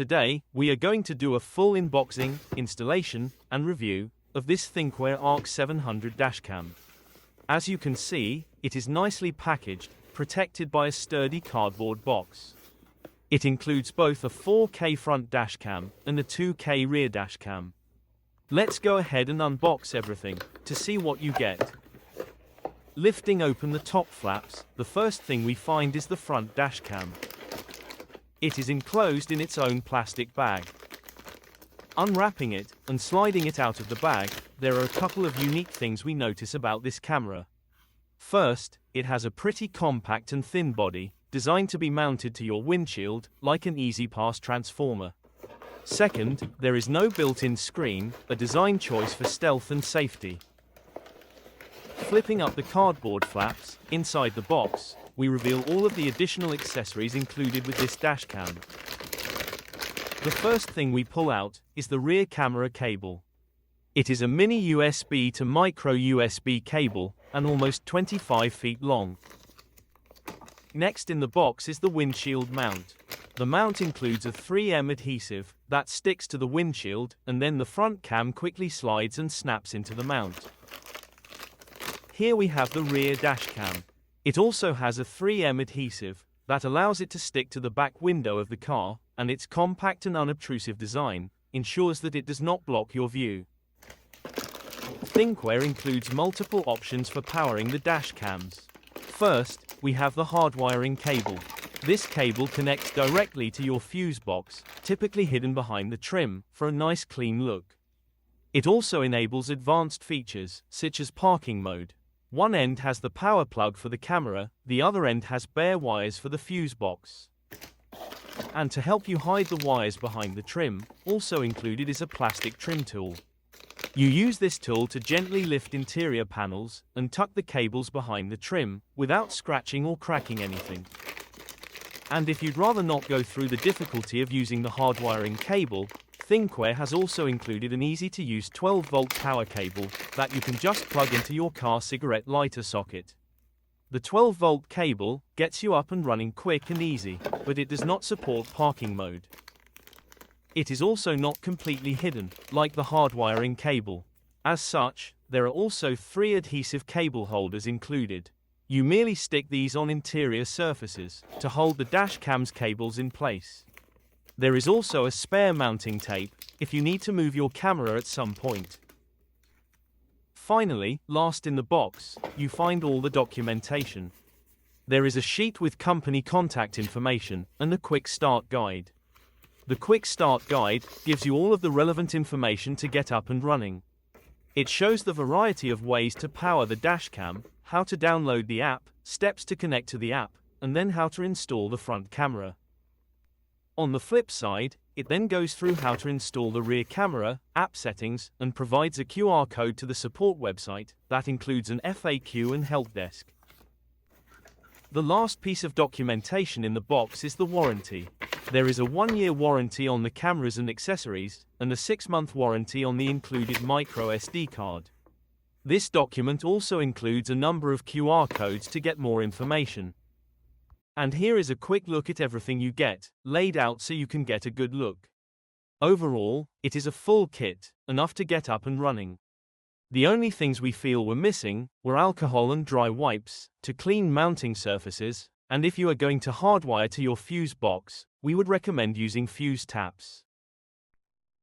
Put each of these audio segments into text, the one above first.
Today, we are going to do a full unboxing, installation, and review of this Thinkware ARC 700 dashcam. As you can see, it is nicely packaged, protected by a sturdy cardboard box. It includes both a 4K front dashcam and a 2K rear dashcam. Let's go ahead and unbox everything to see what you get. Lifting open the top flaps, the first thing we find is the front dashcam. It is enclosed in its own plastic bag. Unwrapping it and sliding it out of the bag, there are a couple of unique things we notice about this camera. First, it has a pretty compact and thin body, designed to be mounted to your windshield, like an easy pass transformer. Second, there is no built-in screen, a design choice for stealth and safety. Flipping up the cardboard flaps, inside the box, we reveal all of the additional accessories included with this dashcam. The first thing we pull out is the rear camera cable. It is a mini USB to micro USB cable, and almost 25 feet long. Next in the box is the windshield mount. The mount includes a 3M adhesive that sticks to the windshield, and then the front cam quickly slides and snaps into the mount. Here we have the rear dashcam. It also has a 3M adhesive that allows it to stick to the back window of the car, and its compact and unobtrusive design ensures that it does not block your view. Thinkware includes multiple options for powering the dashcams. First, we have the hardwiring cable. This cable connects directly to your fuse box, typically hidden behind the trim, for a nice clean look. It also enables advanced features, such as parking mode. One end has the power plug for the camera, the other end has bare wires for the fuse box. And to help you hide the wires behind the trim, also included is a plastic trim tool. You use this tool to gently lift interior panels and tuck the cables behind the trim, without scratching or cracking anything. And if you'd rather not go through the difficulty of using the hardwiring cable, Thinkware has also included an easy-to-use 12-volt power cable that you can just plug into your car cigarette lighter socket. The 12-volt cable gets you up and running quick and easy, but it does not support parking mode. It is also not completely hidden, like the hardwiring cable. As such, there are also 3 adhesive cable holders included. You merely stick these on interior surfaces to hold the dashcam's cables in place. There is also a spare mounting tape if you need to move your camera at some point. Finally, last in the box, you find all the documentation. There is a sheet with company contact information and a quick start guide. The quick start guide gives you all of the relevant information to get up and running. It shows the variety of ways to power the dashcam, how to download the app, steps to connect to the app, and then how to install the front camera. On the flip side, it then goes through how to install the rear camera, app settings, and provides a QR code to the support website that includes an FAQ and help desk. The last piece of documentation in the box is the warranty. There is a 1-year warranty on the cameras and accessories, and a 6-month warranty on the included micro SD card. This document also includes a number of QR codes to get more information. And here is a quick look at everything you get, laid out so you can get a good look. Overall, it is a full kit, enough to get up and running. The only things we feel were missing were alcohol and dry wipes to clean mounting surfaces, and if you are going to hardwire to your fuse box, we would recommend using fuse taps.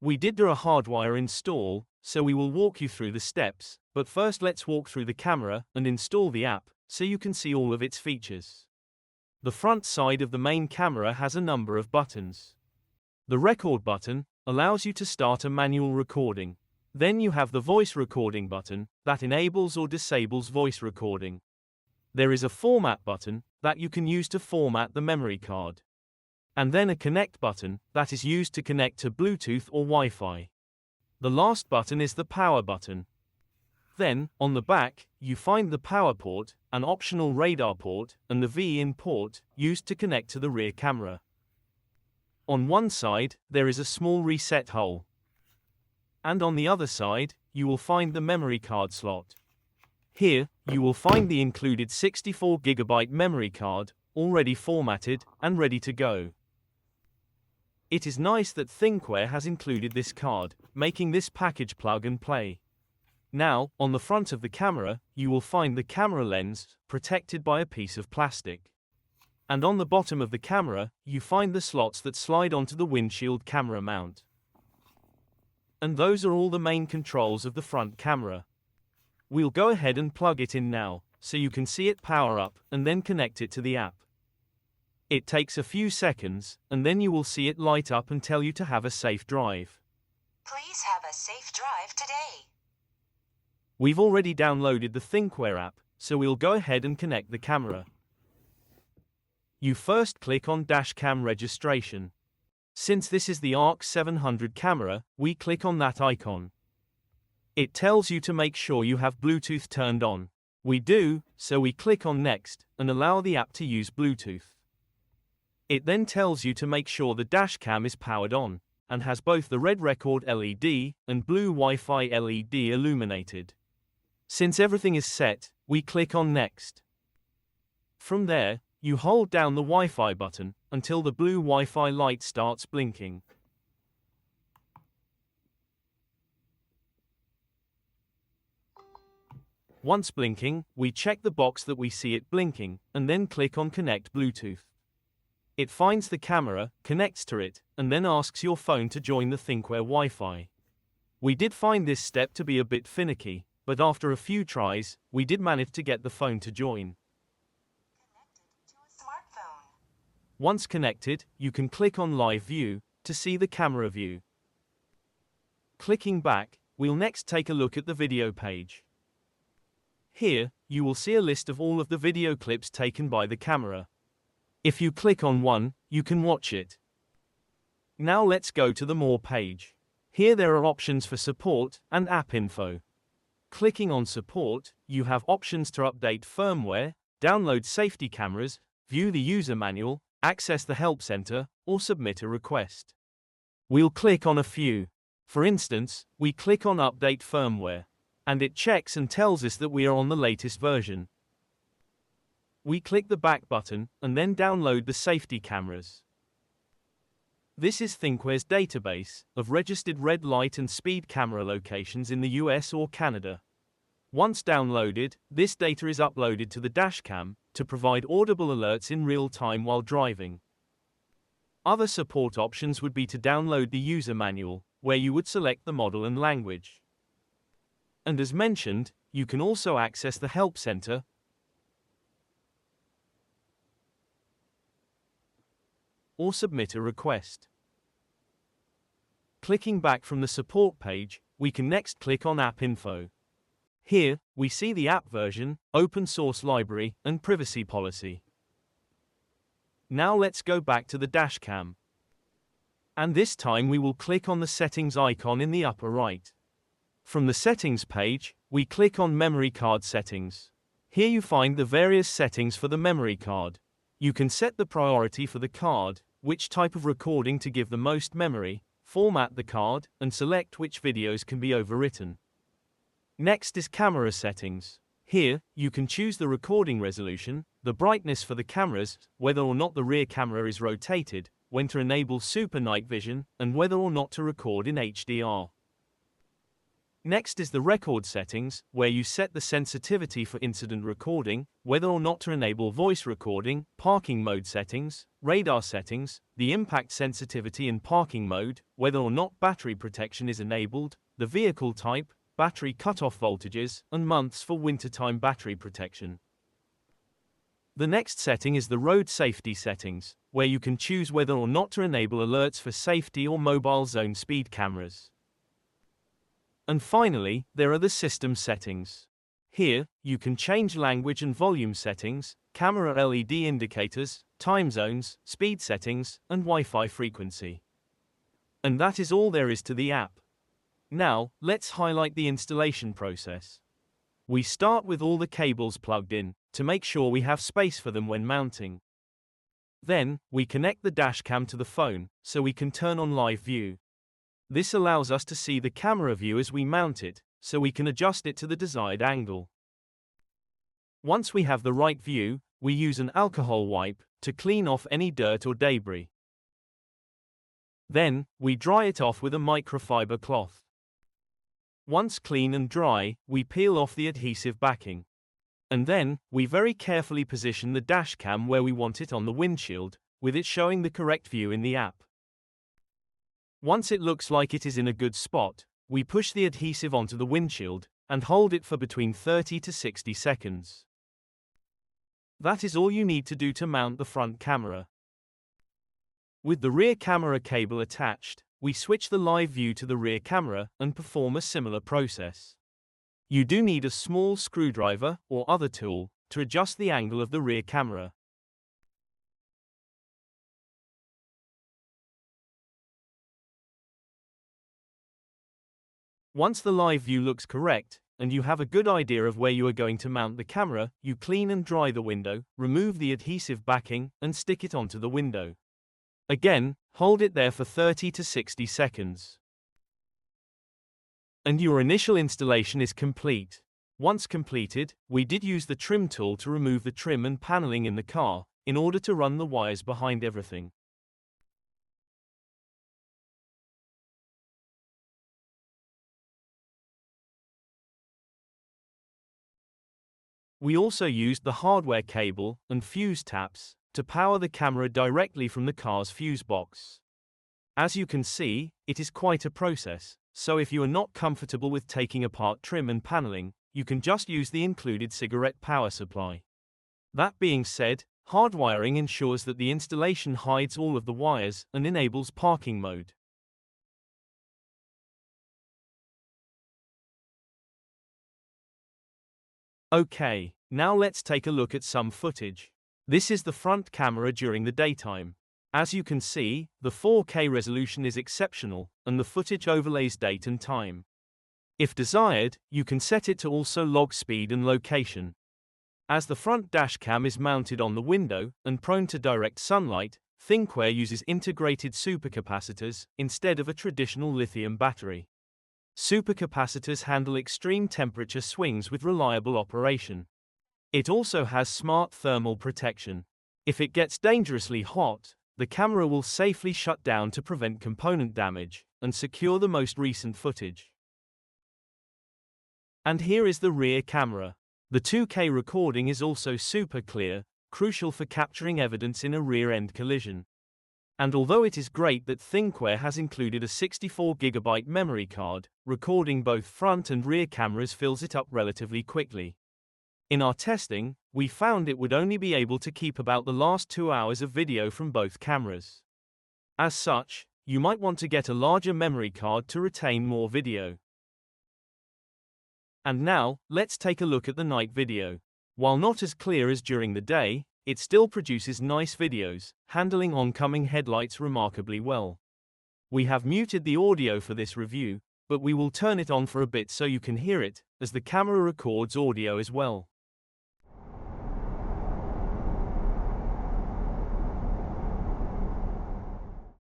We did do a hardwire install, so we will walk you through the steps, but first let's walk through the camera and install the app so you can see all of its features. The front side of the main camera has a number of buttons. The record button allows you to start a manual recording. Then you have the voice recording button that enables or disables voice recording. There is a format button that you can use to format the memory card. And then a connect button that is used to connect to Bluetooth or Wi-Fi. The last button is the power button. Then, on the back, you find the power port, an optional radar port, and the V-in port, used to connect to the rear camera. On one side, there is a small reset hole. And on the other side, you will find the memory card slot. Here, you will find the included 64GB memory card, already formatted and ready to go. It is nice that Thinkware has included this card, making this package plug and play. Now, on the front of the camera, you will find the camera lens, protected by a piece of plastic. And on the bottom of the camera, you find the slots that slide onto the windshield camera mount. And those are all the main controls of the front camera. We'll go ahead and plug it in now, so you can see it power up, and then connect it to the app. It takes a few seconds, and then you will see it light up and tell you to have a safe drive. Please have a safe drive today. We've already downloaded the Thinkware app, so we'll go ahead and connect the camera. You first click on Dashcam registration. Since this is the ARC 700 camera, we click on that icon. It tells you to make sure you have Bluetooth turned on. We do, so we click on Next, and allow the app to use Bluetooth. It then tells you to make sure the dashcam is powered on, and has both the red record LED and blue Wi-Fi LED illuminated. Since everything is set, we click on Next. From there, you hold down the Wi-Fi button until the blue Wi-Fi light starts blinking. Once blinking, we check the box that we see it blinking, and then click on Connect Bluetooth. It finds the camera, connects to it, and then asks your phone to join the Thinkware Wi-Fi. We did find this step to be a bit finicky, but after a few tries, we did manage to get the phone to join. Connected to a smartphone. Once connected, you can click on Live View to see the camera view. Clicking back, we'll next take a look at the video page. Here, you will see a list of all of the video clips taken by the camera. If you click on one, you can watch it. Now let's go to the More page. Here there are options for support and app info. Clicking on Support, you have options to update firmware, download safety cameras, view the user manual, access the help center, or submit a request. We'll click on a few. For instance, we click on Update firmware, and it checks and tells us that we are on the latest version. We click the back button, and then download the safety cameras. This is Thinkware's database of registered red light and speed camera locations in the US or Canada. Once downloaded, this data is uploaded to the dashcam to provide audible alerts in real time while driving. Other support options would be to download the user manual, where you would select the model and language. And as mentioned, you can also access the help center or submit a request. Clicking back from the support page, we can next click on App Info. Here, we see the app version, open source library, and privacy policy. Now let's go back to the dashcam. And this time we will click on the settings icon in the upper right. From the settings page, we click on Memory Card Settings. Here you find the various settings for the memory card. You can set the priority for the card, which type of recording to give the most memory, format the card, and select which videos can be overwritten. Next is camera settings. Here, you can choose the recording resolution, the brightness for the cameras, whether or not the rear camera is rotated, when to enable super night vision, and whether or not to record in HDR. Next is the record settings, where you set the sensitivity for incident recording, whether or not to enable voice recording, parking mode settings, radar settings, the impact sensitivity in parking mode, whether or not battery protection is enabled, the vehicle type, battery cutoff voltages, and months for wintertime battery protection. The next setting is the road safety settings, where you can choose whether or not to enable alerts for safety or mobile zone speed cameras. And finally, there are the system settings. Here, you can change language and volume settings, camera LED indicators, time zones, speed settings, and Wi-Fi frequency. And that is all there is to the app. Now, let's highlight the installation process. We start with all the cables plugged in, to make sure we have space for them when mounting. Then, we connect the dashcam to the phone, so we can turn on live view. This allows us to see the camera view as we mount it, so we can adjust it to the desired angle. Once we have the right view, we use an alcohol wipe to clean off any dirt or debris. Then, we dry it off with a microfiber cloth. Once clean and dry, we peel off the adhesive backing. And then, we very carefully position the dashcam where we want it on the windshield, with it showing the correct view in the app. Once it looks like it is in a good spot, we push the adhesive onto the windshield, and hold it for between 30 to 60 seconds. That is all you need to do to mount the front camera. With the rear camera cable attached, we switch the live view to the rear camera and perform a similar process. You do need a small screwdriver or other tool to adjust the angle of the rear camera. Once the live view looks correct, and you have a good idea of where you are going to mount the camera, you clean and dry the window, remove the adhesive backing, and stick it onto the window. Again, hold it there for 30 to 60 seconds. And your initial installation is complete. Once completed, we did use the trim tool to remove the trim and paneling in the car, in order to run the wires behind everything. We also used the hardware cable and fuse taps to power the camera directly from the car's fuse box. As you can see, it is quite a process, so if you are not comfortable with taking apart trim and paneling, you can just use the included cigarette power supply. That being said, hardwiring ensures that the installation hides all of the wires and enables parking mode. Okay, now let's take a look at some footage. This is the front camera during the daytime. As you can see, the 4K resolution is exceptional, and the footage overlays date and time. If desired, you can set it to also log speed and location. As the front dashcam is mounted on the window and prone to direct sunlight, Thinkware uses integrated supercapacitors instead of a traditional lithium battery. Supercapacitors handle extreme temperature swings with reliable operation. It also has smart thermal protection. If it gets dangerously hot, the camera will safely shut down to prevent component damage and secure the most recent footage. And here is the rear camera. The 2K recording is also super clear, crucial for capturing evidence in a rear-end collision. And although it is great that Thinkware has included a 64GB memory card, recording both front and rear cameras fills it up relatively quickly. In our testing, we found it would only be able to keep about the last 2 hours of video from both cameras. As such, you might want to get a larger memory card to retain more video. And now, let's take a look at the night video. While not as clear as during the day, it still produces nice videos, handling oncoming headlights remarkably well. We have muted the audio for this review, but we will turn it on for a bit so you can hear it, as the camera records audio as well.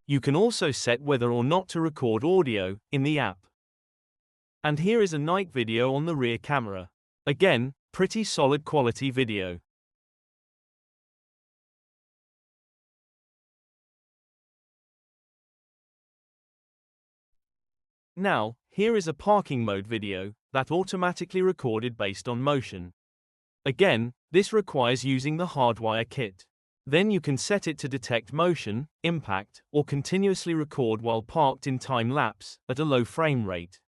You can also set whether or not to record audio in the app. And here is a night video on the rear camera. Again, pretty solid quality video. Now, here is a parking mode video that automatically recorded based on motion. Again, this requires using the Hardwire kit. Then you can set it to detect motion, impact, or continuously record while parked in time-lapse at a low frame rate.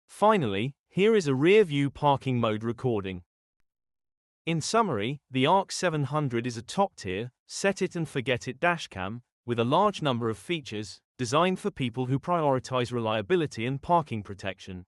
Finally, here is a rear-view parking mode recording. In summary, the ARC 700 is a top-tier, set-it-and-forget-it dashcam, with a large number of features, designed for people who prioritize reliability and parking protection.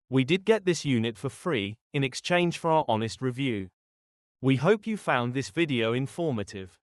We did get this unit for free, in exchange for our honest review. We hope you found this video informative.